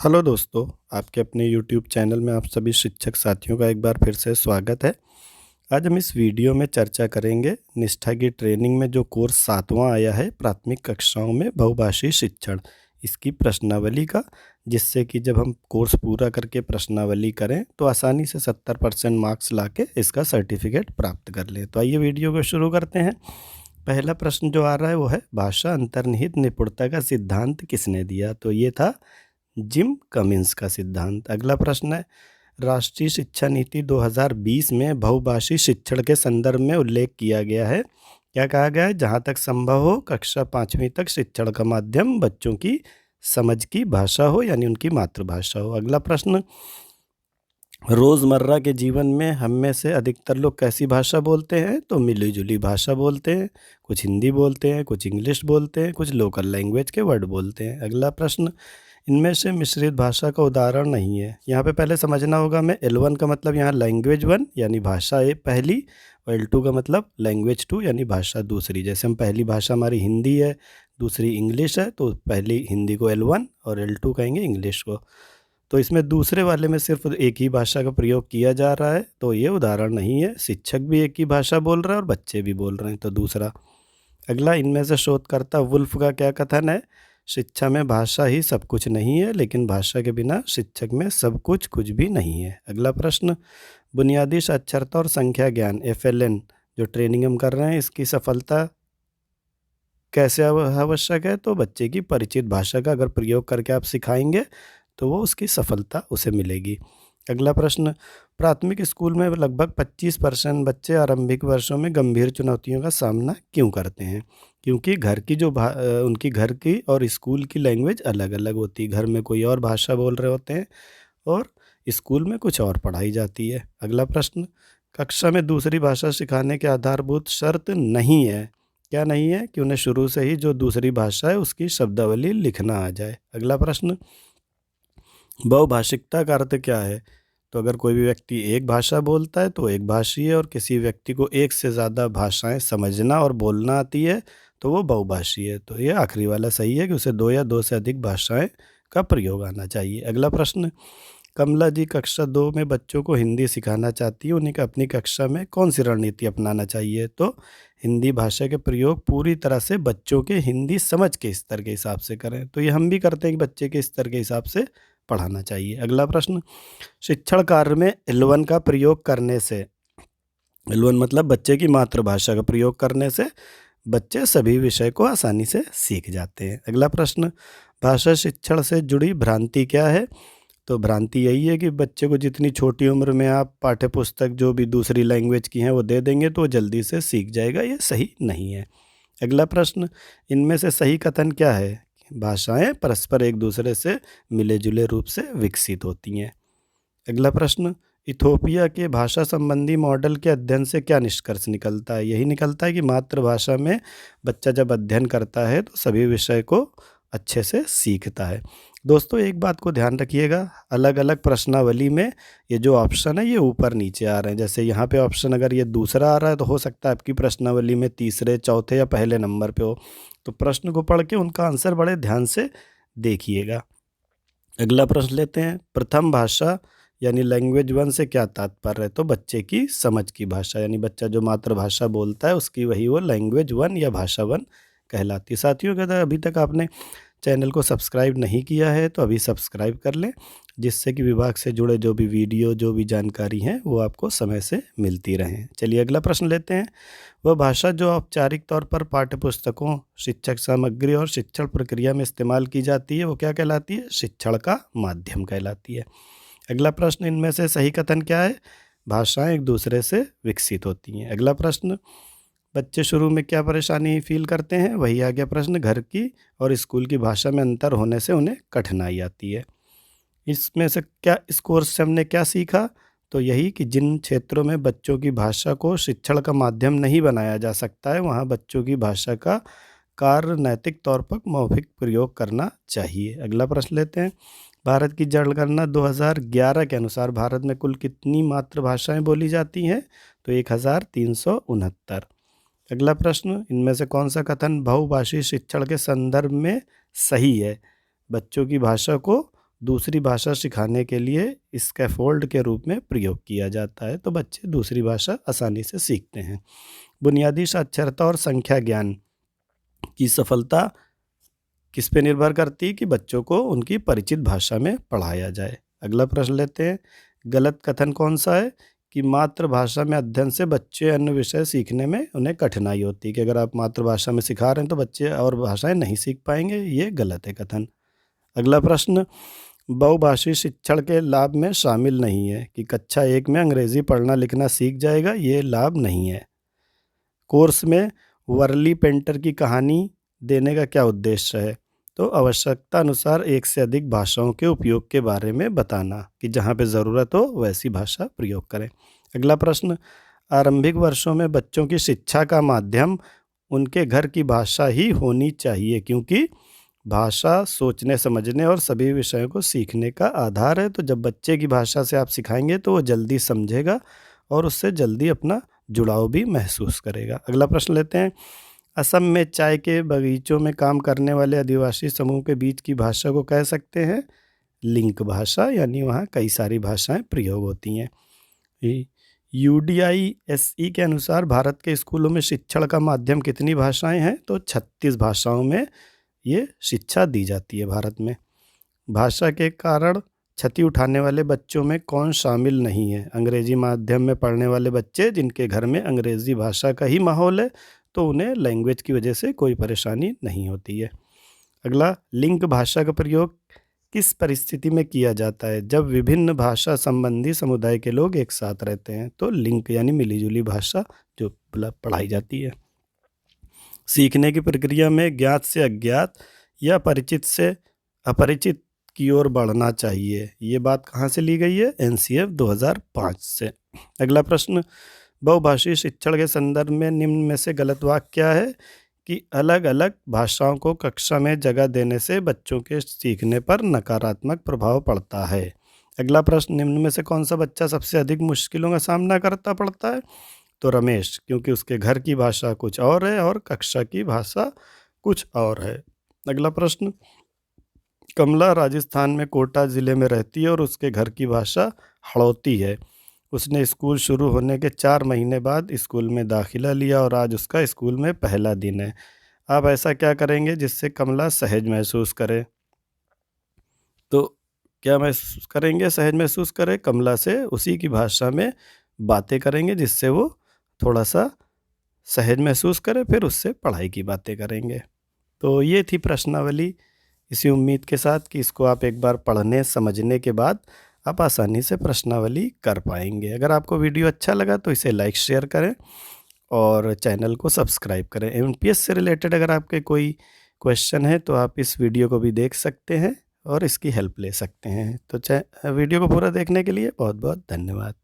Hello दोस्तों, आपके अपने यूट्यूब चैनल में आप सभी शिक्षक साथियों का एक बार फिर से स्वागत है। आज हम इस वीडियो में चर्चा करेंगे निष्ठा की ट्रेनिंग में जो कोर्स 7वां आया है प्राथमिक कक्षाओं में बहुभाषी शिक्षण, इसकी प्रश्नावली का, जिससे कि जब हम कोर्स पूरा करके प्रश्नावली करें तो आसानी से 70% मार्क्स लाके इसका सर्टिफिकेट प्राप्त कर लें। तो आइए वीडियो को शुरू करते हैं। पहला प्रश्न जो आ रहा है वो है, भाषा अंतर्निहित निपुणता का सिद्धांत किसने दिया? तो ये था जिम कमिंस का सिद्धांत। अगला प्रश्न है, राष्ट्रीय शिक्षा नीति 2020 में बहुभाषी शिक्षण के संदर्भ में उल्लेख किया गया है। क्या कहा गया है? जहाँ तक संभव हो कक्षा 5वीं तक शिक्षण का माध्यम बच्चों की समझ की भाषा हो, यानी उनकी मातृभाषा हो। अगला प्रश्न, रोज़मर्रा के जीवन में हम में से अधिकतर लोग कैसी भाषा बोलते हैं? तो मिली जुली भाषा बोलते हैं। कुछ हिंदी बोलते हैं, कुछ इंग्लिश बोलते हैं, कुछ लोकल लैंग्वेज के वर्ड बोलते हैं। अगला प्रश्न, इनमें से मिश्रित भाषा का उदाहरण नहीं है। यहाँ पे पहले समझना होगा हमें, L1 का मतलब यहाँ लैंग्वेज 1 यानी भाषा पहली, और L2 का मतलब लैंग्वेज 2 यानी भाषा दूसरी। जैसे हम पहली भाषा हमारी हिंदी है, दूसरी इंग्लिश है, तो पहली हिंदी को L1 और L2 कहेंगे इंग्लिश को। तो इसमें दूसरे वाले में सिर्फ एक ही भाषा का प्रयोग किया जा रहा है, तो ये उदाहरण नहीं है। शिक्षक भी एक ही भाषा बोल रहा है और बच्चे भी बोल रहे हैं, तो दूसरा। अगला, इनमें से शोधकर्ता वुल्फ का क्या कथन है? शिक्षा में भाषा ही सब कुछ नहीं है, लेकिन भाषा के बिना शिक्षक में सब कुछ कुछ भी नहीं है। अगला प्रश्न, बुनियादी साक्षरता और संख्या ज्ञान FLN जो ट्रेनिंग हम कर रहे हैं, इसकी सफलता कैसे आवश्यक है? तो बच्चे की परिचित भाषा का अगर प्रयोग करके आप सिखाएंगे तो वो उसकी सफलता उसे मिलेगी। अगला प्रश्न, प्राथमिक स्कूल में लगभग 25% बच्चे आरंभिक वर्षों में गंभीर चुनौतियों का सामना क्यों करते हैं? क्योंकि घर की जो उनकी घर की और स्कूल की लैंग्वेज अलग अलग होती है। घर में कोई और भाषा बोल रहे होते हैं और स्कूल में कुछ और पढ़ाई जाती है। अगला प्रश्न, कक्षा में दूसरी भाषा सिखाने के आधारभूत शर्त नहीं है। क्या नहीं है? कि उन्हें शुरू से ही जो दूसरी भाषा है उसकी शब्दावली लिखना आ जाए। अगला प्रश्न, बहुभाषिकता का अर्थ क्या है? तो अगर कोई भी व्यक्ति एक भाषा बोलता है तो एक भाषी है, और किसी व्यक्ति को एक से ज़्यादा भाषाएं समझना और बोलना आती है तो वो बहुभाषी है। तो ये आखिरी वाला सही है कि उसे 2 या 2 से अधिक भाषाएं का प्रयोग आना चाहिए। अगला प्रश्न, कमला जी कक्षा 2 में बच्चों को हिंदी सिखाना चाहती है, उन्हें अपनी कक्षा में कौन सी रणनीति अपनाना चाहिए? तो हिंदी भाषा के प्रयोग पूरी तरह से बच्चों के हिंदी समझ के स्तर के हिसाब से करें। तो ये हम भी करते हैं कि बच्चे के स्तर के हिसाब से पढ़ाना चाहिए। अगला प्रश्न, शिक्षण कार्य में L1 का प्रयोग करने से, L1 मतलब बच्चे की मातृभाषा का प्रयोग करने से बच्चे सभी विषय को आसानी से सीख जाते हैं। अगला प्रश्न, भाषा शिक्षण से जुड़ी भ्रांति क्या है? तो भ्रांति यही है कि बच्चे को जितनी छोटी उम्र में आप पाठ्य पुस्तक जो भी दूसरी लैंग्वेज की हैं वो दे देंगे तो वो जल्दी से सीख जाएगा। ये सही नहीं है। अगला प्रश्न, इनमें से सही कथन क्या है? भाषाएं परस्पर एक दूसरे से मिले जुले रूप से विकसित होती हैं। अगला प्रश्न, इथोपिया के भाषा संबंधी मॉडल के अध्ययन से क्या निष्कर्ष निकलता है? यही निकलता है कि मातृभाषा में बच्चा जब अध्ययन करता है तो सभी विषय को अच्छे से सीखता है। दोस्तों, एक बात को ध्यान रखिएगा, अलग अलग प्रश्नावली में ये जो ऑप्शन है ये ऊपर नीचे आ रहे हैं। जैसे यहाँ पे ऑप्शन अगर ये दूसरा आ रहा है तो हो सकता है आपकी प्रश्नावली में तीसरे, चौथे या पहले नंबर पे हो। तो प्रश्न को पढ़ के उनका आंसर बड़े ध्यान से देखिएगा। अगला प्रश्न लेते हैं, प्रथम भाषा यानी लैंग्वेज 1 से क्या तात्पर्य है? तो बच्चे की समझ की भाषा, यानी बच्चा जो मातृभाषा बोलता है उसकी वही वो लैंग्वेज 1 या भाषा 1 कहलाती है। साथियों, अगर अभी तक आपने चैनल को सब्सक्राइब नहीं किया है तो अभी सब्सक्राइब कर लें, जिससे कि विभाग से जुड़े जो भी वीडियो, जो भी जानकारी है वो आपको समय से मिलती रहें। चलिए अगला प्रश्न लेते हैं, वह भाषा जो औपचारिक तौर पर पाठ्यपुस्तकों, शिक्षक सामग्री और शिक्षण प्रक्रिया में इस्तेमाल की जाती है वो क्या कहलाती है? शिक्षण का माध्यम कहलाती है। अगला प्रश्न, इनमें से सही कथन क्या है? भाषाएं एक दूसरे से विकसित होती हैं। अगला प्रश्न, बच्चे शुरू में क्या परेशानी फील करते हैं? वही आ गया प्रश्न, घर की और स्कूल की भाषा में अंतर होने से उन्हें कठिनाई आती है। इसमें से क्या, इस कोर्स से हमने क्या सीखा? तो यही कि जिन क्षेत्रों में बच्चों की भाषा को शिक्षण का माध्यम नहीं बनाया जा सकता है वहाँ बच्चों की भाषा का कार्य नैतिक तौर पर मौखिक प्रयोग करना चाहिए। अगला प्रश्न लेते हैं, भारत की जनगणना 2011 के अनुसार भारत में कुल कितनी मातृभाषाएं बोली जाती हैं? तो 1369। अगला प्रश्न, इनमें से कौन सा कथन बहुभाषी शिक्षण के संदर्भ में सही है? बच्चों की भाषा को दूसरी भाषा सिखाने के लिए स्कैफोल्ड के रूप में प्रयोग किया जाता है, तो बच्चे दूसरी भाषा आसानी से सीखते हैं। बुनियादी साक्षरता और संख्या ज्ञान की सफलता किस पे निर्भर करती है कि बच्चों को उनकी परिचित भाषा में पढ़ाया जाए। अगला प्रश्न लेते हैं, गलत कथन कौन सा है कि मातृभाषा में अध्ययन से बच्चे अन्य विषय सीखने में उन्हें कठिनाई होती है, कि अगर आप मातृभाषा में सिखा रहे हैं तो बच्चे और भाषाएं नहीं सीख पाएंगे, ये गलत है कथन। अगला प्रश्न, बहुभाषी शिक्षण के लाभ में शामिल नहीं है कि कक्षा 1 में अंग्रेजी पढ़ना लिखना सीख जाएगा, ये लाभ नहीं है। कोर्स में वर्ली पेंटर की कहानी देने का क्या उद्देश्य है? तो आवश्यकता अनुसार एक से अधिक भाषाओं के उपयोग के बारे में बताना, कि जहाँ पे ज़रूरत हो वैसी भाषा प्रयोग करें। अगला प्रश्न, आरंभिक वर्षों में बच्चों की शिक्षा का माध्यम उनके घर की भाषा ही होनी चाहिए, क्योंकि भाषा सोचने समझने और सभी विषयों को सीखने का आधार है। तो जब बच्चे की भाषा से आप सिखाएंगे तो वो जल्दी समझेगा और उससे जल्दी अपना जुड़ाव भी महसूस करेगा। अगला प्रश्न लेते हैं, असम में चाय के बगीचों में काम करने वाले आदिवासी समूह के बीच की भाषा को कह सकते हैं लिंक भाषा, यानी वहाँ कई सारी भाषाएं प्रयोग होती हैं। UDISE के अनुसार भारत के स्कूलों में शिक्षण का माध्यम कितनी भाषाएं हैं? तो 36 भाषाओं में ये शिक्षा दी जाती है भारत में। भाषा के कारण क्षति उठाने वाले बच्चों में कौन शामिल नहीं है? अंग्रेजी माध्यम में पढ़ने वाले बच्चे जिनके घर में अंग्रेजी भाषा का ही माहौल है, तो उन्हें लैंग्वेज की वजह से कोई परेशानी नहीं होती है। अगला, लिंक भाषा का प्रयोग किस परिस्थिति में किया जाता है? जब विभिन्न भाषा संबंधी समुदाय के लोग एक साथ रहते हैं, तो लिंक यानी मिलीजुली भाषा जो पढ़ाई जाती है। सीखने की प्रक्रिया में ज्ञात से अज्ञात या परिचित से अपरिचित की ओर बढ़ना चाहिए, ये बात कहाँ से ली गई है? NCF 2005 से। अगला प्रश्न, बहुभाषी शिक्षण के संदर्भ में निम्न में से गलत वाक्य क्या है? कि अलग अलग भाषाओं को कक्षा में जगह देने से बच्चों के सीखने पर नकारात्मक प्रभाव पड़ता है। अगला प्रश्न, निम्न में से कौन सा बच्चा सबसे अधिक मुश्किलों का सामना करता पड़ता है? तो रमेश, क्योंकि उसके घर की भाषा कुछ और है और कक्षा की भाषा कुछ और है। अगला प्रश्न, कमला राजस्थान में कोटा ज़िले में रहती है और उसके घर की भाषा हड़ौती है। उसने स्कूल शुरू होने के 4 महीने बाद स्कूल में दाखिला लिया और आज उसका स्कूल में पहला दिन है। आप ऐसा क्या करेंगे जिससे कमला सहज महसूस करे? तो क्या महसूस करेंगे? सहज महसूस करे, कमला से उसी की भाषा में बातें करेंगे जिससे वो थोड़ा सा सहज महसूस करे, फिर उससे पढ़ाई की बातें करेंगे। तो ये थी प्रश्नावली, इसी उम्मीद के साथ कि इसको आप एक बार पढ़ने समझने के बाद आप आसानी से प्रश्नावली कर पाएंगे। अगर आपको वीडियो अच्छा लगा तो इसे लाइक शेयर करें और चैनल को सब्सक्राइब करें। MPS से रिलेटेड अगर आपके कोई क्वेश्चन है तो आप इस वीडियो को भी देख सकते हैं और इसकी हेल्प ले सकते हैं। तो वीडियो को पूरा देखने के लिए बहुत बहुत धन्यवाद।